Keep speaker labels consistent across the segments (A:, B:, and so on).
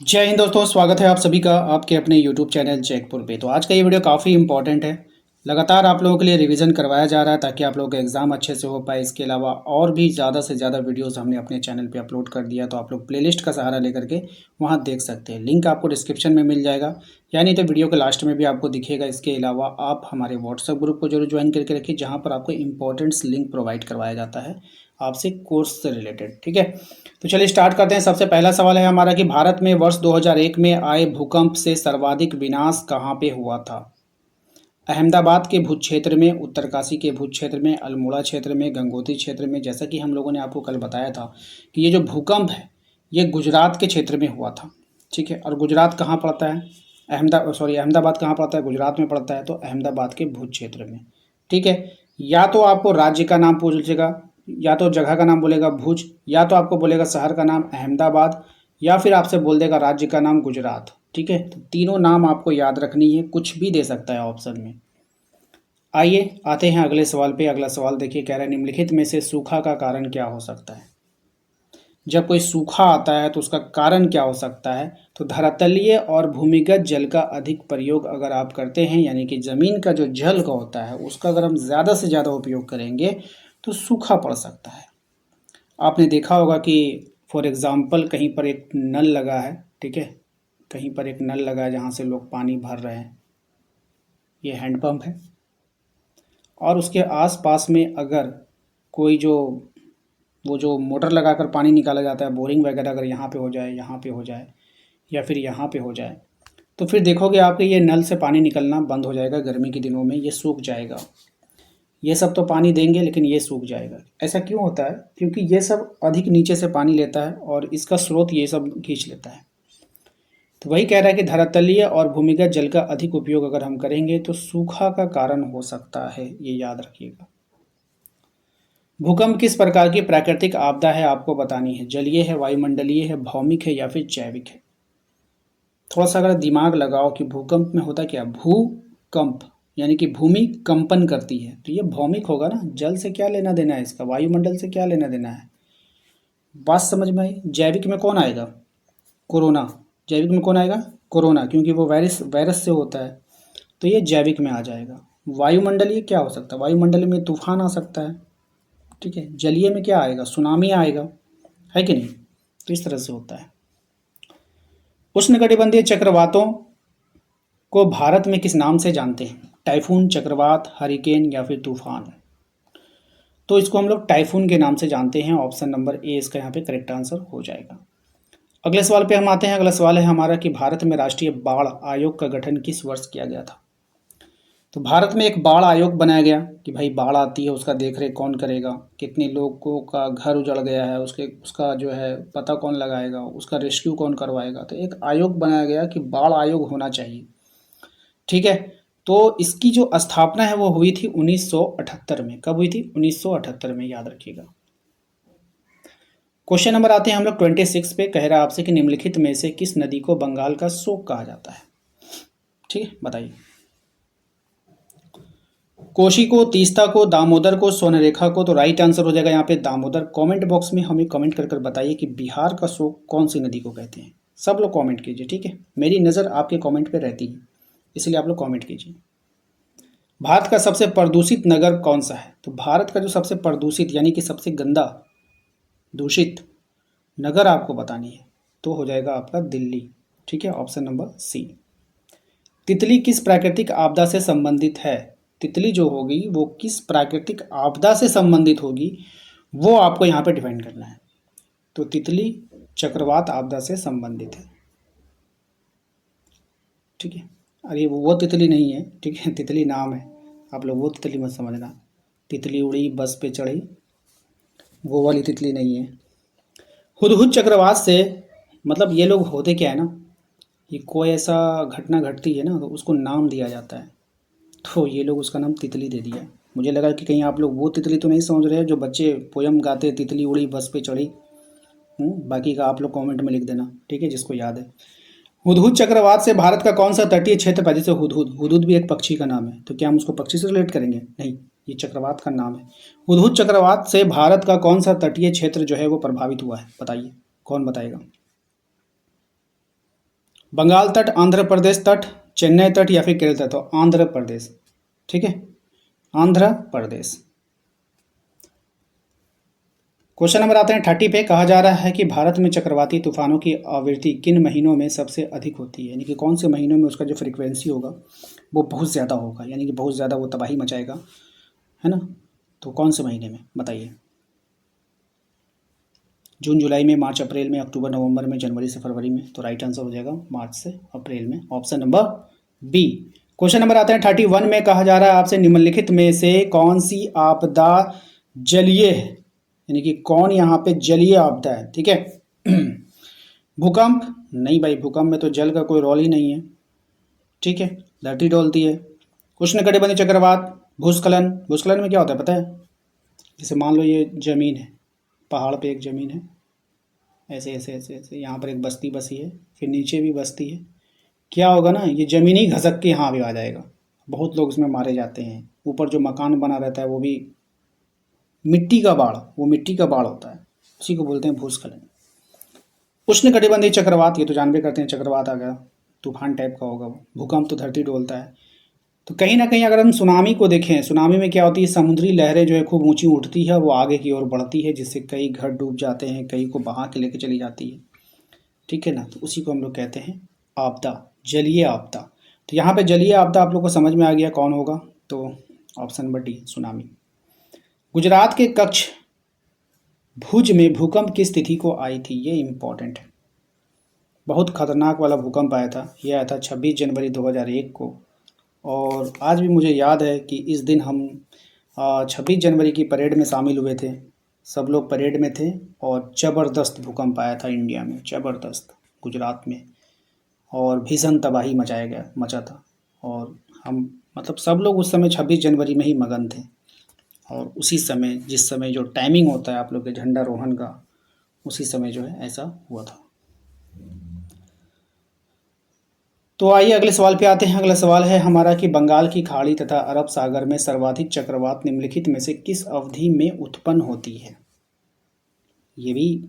A: जय हिंद दोस्तों, स्वागत है आप सभी का आपके अपने YouTube चैनल जैकपुर पे। तो आज का ये वीडियो काफ़ी इंपॉर्टेंट है। लगातार आप लोगों के लिए रिवीजन करवाया जा रहा है ताकि आप लोगों का एग्ज़ाम अच्छे से हो पाए। इसके अलावा और भी ज़्यादा से ज़्यादा वीडियोस हमने अपने चैनल पे अपलोड कर दिया, तो आप लोग प्लेलिस्ट का सहारा लेकर के वहाँ देख सकते हैं। लिंक आपको डिस्क्रिप्शन में मिल जाएगा, या नहीं तो वीडियो के लास्ट में भी आपको दिखेगा। इसके अलावा आप हमारे व्हाट्सएप ग्रुप को जरूर ज्वाइन करके रखिए, जहाँ पर आपको इंपॉर्टेंट्स लिंक प्रोवाइड करवाया जाता है आपसे कोर्स से रिलेटेड। ठीक है, तो चलिए स्टार्ट करते हैं। सबसे पहला सवाल है हमारा कि भारत में वर्ष 2001 में आए भूकंप से सर्वाधिक विनाश कहाँ पे हुआ था? अहमदाबाद के भूज क्षेत्र में, उत्तरकाशी के भूज क्षेत्र में, अल्मोड़ा क्षेत्र में, गंगोत्री क्षेत्र में। जैसा कि हम लोगों ने आपको कल बताया था कि ये जो भूकंप है ये गुजरात के क्षेत्र में हुआ था। ठीक है, और गुजरात कहाँ पड़ता है? अहमदाबाद कहाँ पड़ता है? गुजरात में पड़ता है, तो अहमदाबाद के भूज क्षेत्र में। ठीक है, या तो आपको राज्य का नाम पूछेगा, या तो जगह का नाम बोलेगा भुज, या तो आपको बोलेगा शहर का नाम अहमदाबाद, या फिर आपसे बोल देगा राज्य का नाम गुजरात। ठीक है, तो तीनों नाम आपको याद रखनी है, कुछ भी दे सकता है ऑप्शन में। आइए आते हैं अगले सवाल पे। अगला सवाल देखिए, कह रहा है निम्नलिखित में से सूखा का कारण क्या हो सकता है? जब कोई सूखा आता है तो उसका कारण क्या हो सकता है? तो धरातलीय और भूमिगत जल का अधिक प्रयोग अगर आप करते हैं, यानी कि ज़मीन का जो जल का होता है उसका अगर हम ज़्यादा से ज़्यादा उपयोग करेंगे तो सूखा पड़ सकता है। आपने देखा होगा कि फॉर एग्ज़ाम्पल कहीं पर एक नल लगा है। ठीक है, कहीं पर एक नल लगा है जहाँ से लोग पानी भर रहे हैं, ये हैंडपम्प है। और उसके आस-पास में अगर कोई वो जो मोटर लगाकर पानी निकाला जाता है, बोरिंग वगैरह अगर यहाँ पे हो जाए, यहाँ पे हो जाए, या फिर यहाँ पे हो जाए, तो फिर देखोगे आपके ये नल से पानी निकलना बंद हो जाएगा। गर्मी के दिनों में ये सूख जाएगा। ये सब तो पानी देंगे लेकिन ये सूख जाएगा। ऐसा क्यों होता है? क्योंकि ये सब अधिक नीचे से पानी लेता है और इसका स्रोत ये सब खींच लेता है। तो वही कह रहा है कि धरातलीय और भूमिगत जल का अधिक उपयोग अगर हम करेंगे तो सूखा का कारण हो सकता है, ये याद रखिएगा। भूकंप किस प्रकार की प्राकृतिक आपदा है आपको बतानी है? जलीय है, वायुमंडलीय है, भौमिक है, या फिर जैविक है? थोड़ा सा अगर दिमाग लगाओ कि भूकंप में होता क्या? भूकंप यानी कि भूमि कंपन करती है, तो ये भौमिक होगा ना। जल से क्या लेना देना है इसका? वायुमंडल से क्या लेना देना है? बात समझ में आई? जैविक में कौन आएगा? कोरोना। जैविक में कौन आएगा? कोरोना, क्योंकि वो वायरस वायरस से होता है, तो ये जैविक में आ जाएगा। वायुमंडलीय क्या हो सकता है? वायुमंडल में तूफान आ सकता है। ठीक है, जलीय में क्या आएगा? सुनामी आएगा, है कि नहीं? तो इस तरह से होता है। उष्णकटिबंधीय चक्रवातों को भारत में किस नाम से जानते हैं? टाइफून, चक्रवात, हरिकेन, या फिर तूफान? तो इसको हम लोग टाइफून के नाम से जानते हैं। ऑप्शन नंबर ए इसका यहाँ पे करेक्ट आंसर हो जाएगा। अगले सवाल पे हम आते हैं। अगला सवाल है हमारा कि भारत में राष्ट्रीय बाढ़ आयोग का गठन किस वर्ष किया गया था? तो भारत में एक बाढ़ आयोग बनाया गया कि भाई बाढ़ आती है उसका देख रेख कौन करेगा, कितने लोगों का घर उजड़ गया है उसका जो है पता कौन लगाएगा, उसका रेस्क्यू कौन करवाएगा। तो एक आयोग बनाया गया कि बाढ़ आयोग होना चाहिए। ठीक है, तो इसकी जो स्थापना है वो हुई थी 1978 में। कब हुई थी? 1978 में, याद रखिएगा। क्वेश्चन नंबर आते हैं हम लोग 26 पे। कह रहा है आपसे कि निम्नलिखित में से किस नदी को बंगाल का शोक कहा जाता है? ठीक है, बताइए। कोशी को, तीस्ता को, दामोदर को, सोनरेखा को। तो राइट आंसर हो जाएगा यहाँ पे दामोदर। कमेंट बॉक्स में हमें कमेंट कर कर बताइए कि बिहार का शोक कौन सी नदी को कहते हैं। सब लोग कमेंट कीजिए, ठीक है। मेरी नज़र आपके कमेंट पे रहती है, इसलिए आप लोग कमेंट कीजिए। भारत का सबसे प्रदूषित नगर कौन सा है? तो भारत का जो सबसे प्रदूषित यानी कि सबसे गंदा दूषित नगर आपको बतानी है, तो हो जाएगा आपका दिल्ली। ठीक है, ऑप्शन नंबर सी। तितली किस प्राकृतिक आपदा से संबंधित है? तितली जो होगी वो किस प्राकृतिक आपदा से संबंधित होगी, वो आपको यहाँ पे डिफाइन करना है। तो तितली चक्रवात आपदा से संबंधित है। ठीक है, अरे वो तितली नहीं है, ठीक है, तितली नाम है, आप लोग वो तितली मत समझना। तितली उड़ी बस पे चढ़ी, वो वाली तितली नहीं है। हुदहुद चक्रवात से मतलब ये लोग होते क्या है ना, कि कोई ऐसा घटना घटती है ना तो उसको नाम दिया जाता है, तो ये लोग उसका नाम तितली दे दिया। मुझे लगा कि कहीं आप लोग वो तितली तो नहीं समझ रहे हैं जो बच्चे पोयम गाते, तितली उड़ी बस पे चढ़ी। बाकी का आप लोग कमेंट में लिख देना, ठीक है, जिसको याद है। हुदहुद चक्रवात से भारत का कौन सा तटीय क्षेत्र पर? जैसे हुदहुद, हुदहुद भी एक पक्षी का नाम है, तो क्या हम उसको पक्षी से रिलेट करेंगे? नहीं, ये चक्रवात का नाम है। हुदहुद चक्रवात से भारत का कौन सा तटीय क्षेत्र जो है वो प्रभावित हुआ है? बताइए, कौन बताएगा? बंगाल तट, आंध्र प्रदेश तट, चेन्नई तट या फिर केरल तट? तो आंध्र प्रदेश, ठीक है, आंध्र प्रदेश। क्वेश्चन नंबर आते हैं 30 पे। कहा जा रहा है कि भारत में चक्रवाती तूफानों की आवृत्ति किन महीनों में सबसे अधिक होती है, यानी कि कौन से महीनों में उसका जो फ्रीक्वेंसी होगा वो बहुत ज़्यादा होगा, यानी कि बहुत ज़्यादा वो तबाही मचाएगा, है ना? तो कौन से महीने में बताइए? जून जुलाई में, मार्च अप्रैल में, अक्टूबर नवंबर में, जनवरी से फरवरी में? तो राइट आंसर हो जाएगा मार्च से अप्रैल में, option number B. Question number आता है 31 में। कहा जा रहा है आपसे निम्नलिखित में से कौन सी आपदा जलीय है, यानी कि कौन यहाँ पे जलीय आपदा है, ठीक है? भूकंप? नहीं भाई, भूकंप में तो जल का कोई रोल ही नहीं है, ठीक है, धरती डोलती है। उष्णकटिबंधीय चक्रवात, भूस्खलन? भूस्खलन में क्या होता है पता है? जैसे मान लो ये जमीन है, पहाड़ पे एक ज़मीन है, ऐसे ऐसे ऐसे ऐसे यहाँ पर एक बस्ती बसी है, फिर नीचे भी बस्ती है। क्या होगा ना, ये ज़मीन ही घसक के यहाँ भी आ जाएगा, बहुत लोग इसमें मारे जाते हैं। ऊपर जो मकान बना रहता है वो भी मिट्टी का बाढ़, वो मिट्टी का बाढ़ होता है, उसी को बोलते हैं भूस्खलन। उष्णकटिबंधीय चक्रवात, ये तो जानबे करते हैं, चक्रवात आ गया, तूफान टाइप का होगा वो। भूकंप तो धरती डोलता है। तो कहीं ना कहीं अगर हम सुनामी को देखें, सुनामी में क्या होती है, समुद्री लहरें जो है खूब ऊंची उठती है, वो आगे की ओर बढ़ती है, जिससे कई घर डूब जाते हैं, कई को बहा के लेके चली जाती है, ठीक है ना? तो उसी को हम लोग कहते हैं आपदा, जलीय आपदा। तो यहाँ पे जलीय आपदा आप लोग को समझ में आ गया कौन होगा, तो option number D, tsunami. Gujarat के कच्छ भुज में भूकंप की स्थिति को आई थी, ये इंपॉर्टेंट है। बहुत खतरनाक वाला भूकंप आया था, ये आया था 26 जनवरी 2001 को। और आज भी मुझे याद है कि इस दिन हम 26 जनवरी की परेड में शामिल हुए थे, सब लोग परेड में थे, और ज़बरदस्त भूकंप आया था इंडिया में, ज़बरदस्त, गुजरात में, और भीषण तबाही मचा था। और हम मतलब सब लोग उस समय 26 जनवरी में ही मगन थे, और उसी समय, जिस समय जो टाइमिंग होता है आप लोग के झंडारोहण का, उसी समय जो है ऐसा हुआ था। तो आइए अगले सवाल पे आते हैं। अगला सवाल है हमारा कि बंगाल की खाड़ी तथा अरब सागर में सर्वाधिक चक्रवात निम्नलिखित में से किस अवधि में उत्पन्न होती है? ये भी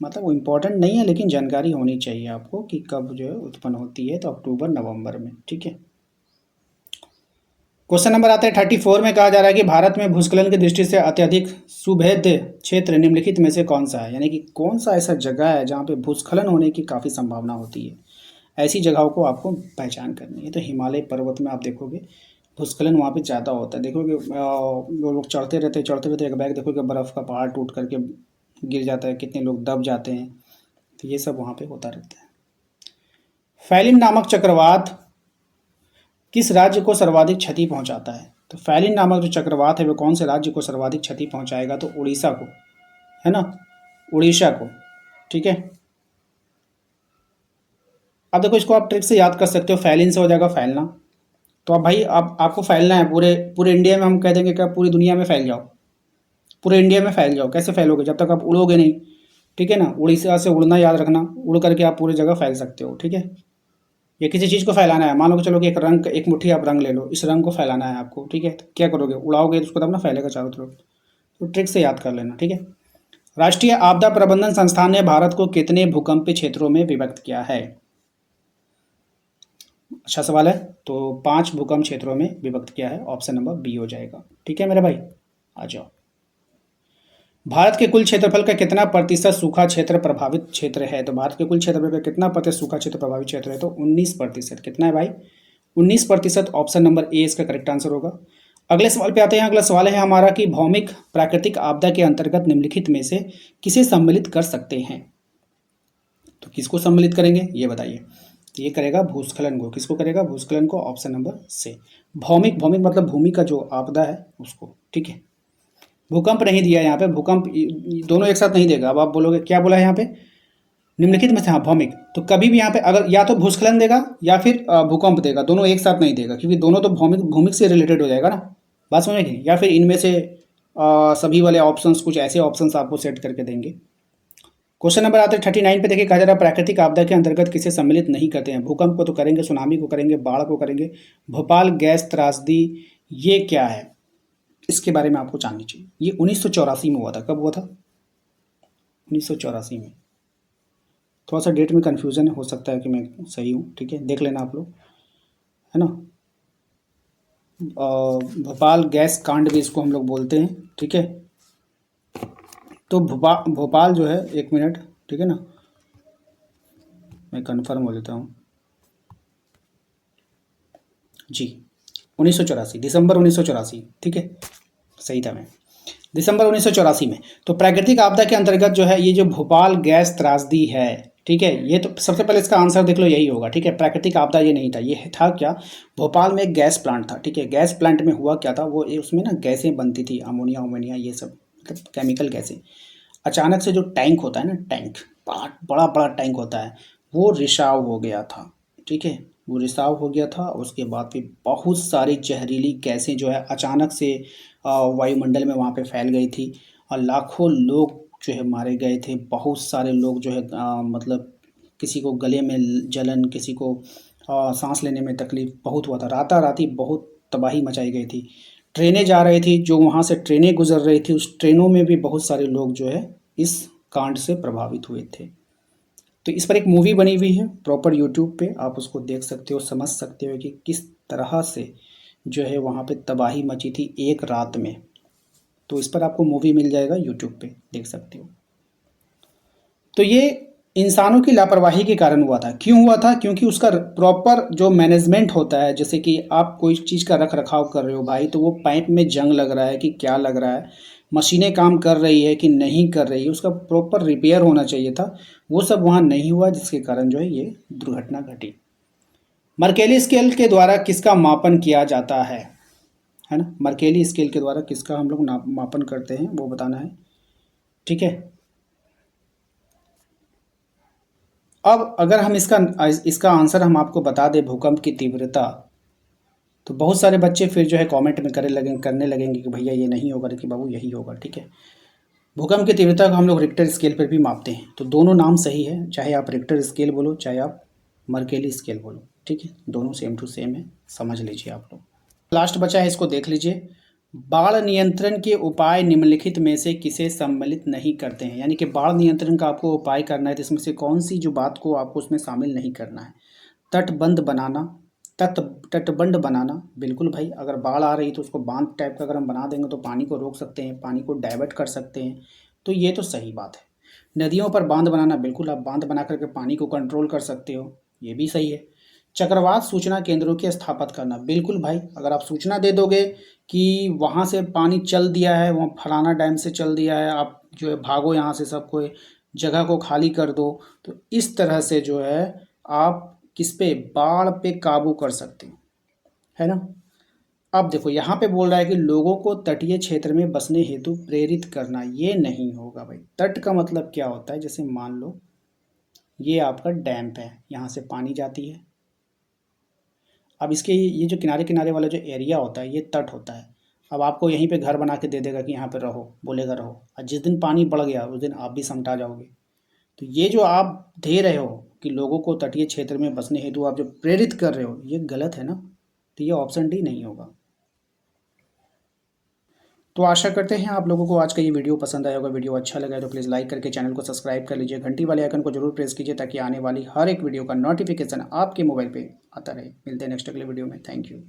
A: मतलब इम्पोर्टेंट नहीं है, लेकिन जानकारी होनी चाहिए आपको कि कब जो है उत्पन्न होती है। तो अक्टूबर नवंबर में, ठीक है। क्वेश्चन नंबर आता है 34 में। कहा जा रहा है कि भारत में भूस्खलन की दृष्टि से अत्यधिक सुभेद्य क्षेत्र निम्नलिखित में से कौन सा है, यानी कि कौन सा ऐसा जगह है जहाँ पे भूस्खलन होने की काफ़ी संभावना होती है। ऐसी जगहों को आपको पहचान करनी है। तो हिमालय पर्वत में आप देखोगे भूस्खलन वहाँ पे ज़्यादा होता है। देखोगे वो लोग चढ़ते रहते एक बैग देखोगे, बर्फ़ का पहाड़ टूट करके गिर जाता है, कितने लोग दब जाते हैं। तो ये सब वहाँ पे होता रहता है। फैलिन नामक चक्रवात किस राज्य को सर्वाधिक क्षति पहुंचाता है? तो फैलिन नामक जो चक्रवात है वो कौन से राज्य को सर्वाधिक क्षति पहुंचाएगा? तो उड़ीसा को, है ना, उड़ीसा को, ठीक है। अब देखो इसको आप ट्रिक से याद कर सकते हो, फैलिन से हो जाएगा फैलना। तो अब भाई आप आपको फैलना है पूरे पूरे इंडिया में। हम कह देंगे कि आप पूरी दुनिया में फैल जाओ, पूरे इंडिया में फैल जाओ। कैसे फैलोगे? जब तक आप उड़ोगे नहीं, ठीक है ना। उड़ीसा से उड़ना याद रखना, उड़ करके आप पूरी जगह फैल सकते हो, ठीक है। या किसी चीज़ को फैलाना है, मान लो कि चलो कि एक रंग, एक मुट्ठी आप रंग ले लो, इस रंग को फैलाना है आपको, ठीक है। तो क्या करोगे? उड़ाओगे तो उसको, तब ना फैलेगा चारों तरफ। तो ट्रिक से याद कर लेना, ठीक है। राष्ट्रीय आपदा प्रबंधन संस्थान ने भारत को कितने भूकंपीय क्षेत्रों में विभक्त किया है? अच्छा सवाल है। तो 5 भूकंप क्षेत्रों में विभक्त किया है, ऑप्शन नंबर बी हो जाएगा, ठीक है मेरे भाई। आ जाओ। भारत के कुल क्षेत्रफल का कितना प्रतिशत सूखा क्षेत्र प्रभावित क्षेत्र है? तो भारत के कुल क्षेत्रफल का कितना प्रतिशत सूखा क्षेत्र प्रभावित क्षेत्र है? तो 19%। कितना है भाई? 19%। ऑप्शन नंबर ए इसका करेक्ट आंसर होगा। अगले सवाल पे आते हैं। अगला सवाल है हमारा कि भौमिक प्राकृतिक आपदा के अंतर्गत निम्नलिखित में से किसे सम्मिलित कर सकते हैं? तो किसको सम्मिलित करेंगे ये बताइए। तो ये करेगा भूस्खलन को। किसको करेगा? भूस्खलन को, ऑप्शन नंबर से। भौमिक, भौमिक मतलब भूमि का जो आपदा है उसको, ठीक है। भूकंप नहीं दिया यहाँ पे, भूकंप दोनों एक साथ नहीं देगा। अब आप बोलोगे क्या बोला है यहाँ पे? निम्नलिखित में से, हाँ भौमिक। तो कभी भी यहाँ पे अगर या तो भूस्खलन देगा या फिर भूकंप देगा, दोनों एक साथ नहीं देगा, क्योंकि दोनों तो भौमिक भूमिक से रिलेटेड हो जाएगा ना। बात समझ गए? या फिर इनमें से सभी वाले ऑप्शंस, कुछ ऐसे ऑप्शंस आपको सेट करके देंगे। क्वेश्चन नंबर आता है 39 पे। देखिए कहा जा रहा है प्राकृतिक आपदा के अंतर्गत किसे सम्मिलित नहीं करते हैं? भूकंप को तो करेंगे, सुनामी को करेंगे, बाढ़ को करेंगे, भोपाल गैस त्रासदी, ये क्या है? इसके बारे में आपको जाननी चाहिए। ये 1984 में हुआ था। कब हुआ था? 1984 में। थोड़ा सा डेट में कन्फ्यूज़न हो सकता है कि मैं सही हूँ, ठीक है, देख लेना आप लोग, है ना। भोपाल गैस कांड भी इसको हम लोग बोलते हैं, ठीक है। तो भोपाल जो है, एक मिनट, ठीक है ना, मैं कन्फर्म हो लेता हूँ जी, 1984, दिसंबर 1984, ठीक है, सही था मैं, दिसंबर 1984 में। तो प्राकृतिक आपदा के अंतर्गत जो है ये जो भोपाल गैस त्रासदी है, ठीक है, ये तो सबसे पहले इसका आंसर देख लो, यही होगा, ठीक है। प्राकृतिक आपदा ये नहीं था, ये था क्या, भोपाल में एक गैस प्लांट था, ठीक है। गैस प्लांट में हुआ क्या था, वो उसमें ना गैसें बनती थी, अमोनिया उमोनिया ये सब, मतलब केमिकल गैसें। अचानक से जो टैंक होता है ना, टैंक, बड़ा बड़ा बड़ा टैंक होता है, वो रिसाव हो गया था, ठीक है। वो रिसाव हो गया था, उसके बाद फिर बहुत सारी जहरीली गैसें जो है अचानक से वायुमंडल में वहाँ पे फैल गई थी, और लाखों लोग जो है मारे गए थे। बहुत सारे लोग जो है मतलब किसी को गले में जलन, किसी को सांस लेने में तकलीफ बहुत हुआ था। राताराती बहुत तबाही मचाई गई थी। ट्रेनें जा रही थी, जो वहाँ से ट्रेनें गुजर रही थी, उस ट्रेनों में भी बहुत सारे लोग जो है इस कांड से प्रभावित हुए थे। तो इस पर एक मूवी बनी हुई है प्रॉपर यूट्यूब पे, आप उसको देख सकते हो, समझ सकते हो कि किस तरह से जो है वहाँ पे तबाही मची थी एक रात में। तो इस पर आपको मूवी मिल जाएगा यूट्यूब पे, देख सकते हो। तो ये इंसानों की लापरवाही के कारण हुआ था। क्यों हुआ था? क्योंकि उसका प्रॉपर जो मैनेजमेंट होता है, जैसे कि आप कोई चीज़ का रख रखाव कर रहे हो भाई, तो वो पाइप में जंग लग रहा है कि क्या लग रहा है, मशीनें काम कर रही है कि नहीं कर रही है, उसका प्रॉपर रिपेयर होना चाहिए था। वो सब वहाँ नहीं हुआ, जिसके कारण जो है ये दुर्घटना घटी। मर्केली स्केल के द्वारा किसका मापन किया जाता है ना। मर्केली स्केल के द्वारा किसका हम लोग मापन करते हैं वो बताना है, ठीक है। अब अगर हम इसका आंसर हम आपको बता दें, भूकंप की तीव्रता, तो बहुत सारे बच्चे फिर जो है कमेंट में करने लगेंगे कि भैया ये नहीं होगा, कि बाबू यही होगा, ठीक है। भूकंप की तीव्रता को हम लोग रिक्टर स्केल पर भी मापते हैं, तो दोनों नाम सही है, चाहे आप रिक्टर स्केल बोलो चाहे आप मर्केली स्केल बोलो, ठीक है, दोनों सेम टू सेम है, समझ लीजिए आप लोग। लास्ट बचा है, इसको देख लीजिए। बाढ़ नियंत्रण के उपाय निम्नलिखित में से किसे सम्मिलित नहीं करते हैं, यानी कि बाढ़ नियंत्रण का आपको उपाय करना है, तो इसमें से कौन सी जो बात को आपको उसमें शामिल नहीं करना है। तटबंध बनाना, तटबंध बनाना, बिल्कुल भाई, अगर बाढ़ आ रही तो उसको बांध टाइप का अगर हम बना देंगे तो पानी को रोक सकते हैं, पानी को डाइवर्ट कर सकते हैं, तो ये तो सही बात है। नदियों पर बांध बनाना, बिल्कुल आप बांध बना करके पानी को कंट्रोल कर सकते हो, ये भी सही है। चक्रवात सूचना केंद्रों की स्थापित करना, बिल्कुल भाई, अगर आप सूचना दे दोगे कि वहाँ से पानी चल दिया है, वहाँ फलाना डैम से चल दिया है, आप जो है भागो यहाँ से, सबको जगह को खाली कर दो, तो इस तरह से जो है आप किस पे, बाढ़ पे काबू कर सकते हो, है ना। अब देखो यहाँ पे बोल रहा है कि लोगों को तटीय क्षेत्र में बसने हेतु प्रेरित करना, ये नहीं होगा भाई। तट का मतलब क्या होता है, जैसे मान लो ये आपका डैम है, यहाँ से पानी जाती है, अब इसके ये जो किनारे किनारे वाला जो एरिया होता है ये तट होता है। अब आपको यहीं पे घर बना के दे देगा कि यहाँ पे रहो, बोलेगा रहो, और जिस दिन पानी बढ़ गया उस दिन आप भी समटा जाओगे। तो ये जो आप दे रहे हो कि लोगों को तटीय क्षेत्र में बसने हेतु आप जो प्रेरित कर रहे हो, ये गलत है ना। तो ये ऑप्शन डी नहीं होगा। तो आशा करते हैं आप लोगों को आज का ये वीडियो पसंद आया होगा। वीडियो अच्छा लगा है तो प्लीज़ लाइक करके चैनल को सब्सक्राइब कर लीजिए, घंटी वाले आइकन को जरूर प्रेस कीजिए ताकि आने वाली हर एक वीडियो का नोटिफिकेशन आपके मोबाइल पे आता रहे। मिलते हैं नेक्स्ट अगले वीडियो में। Thank you.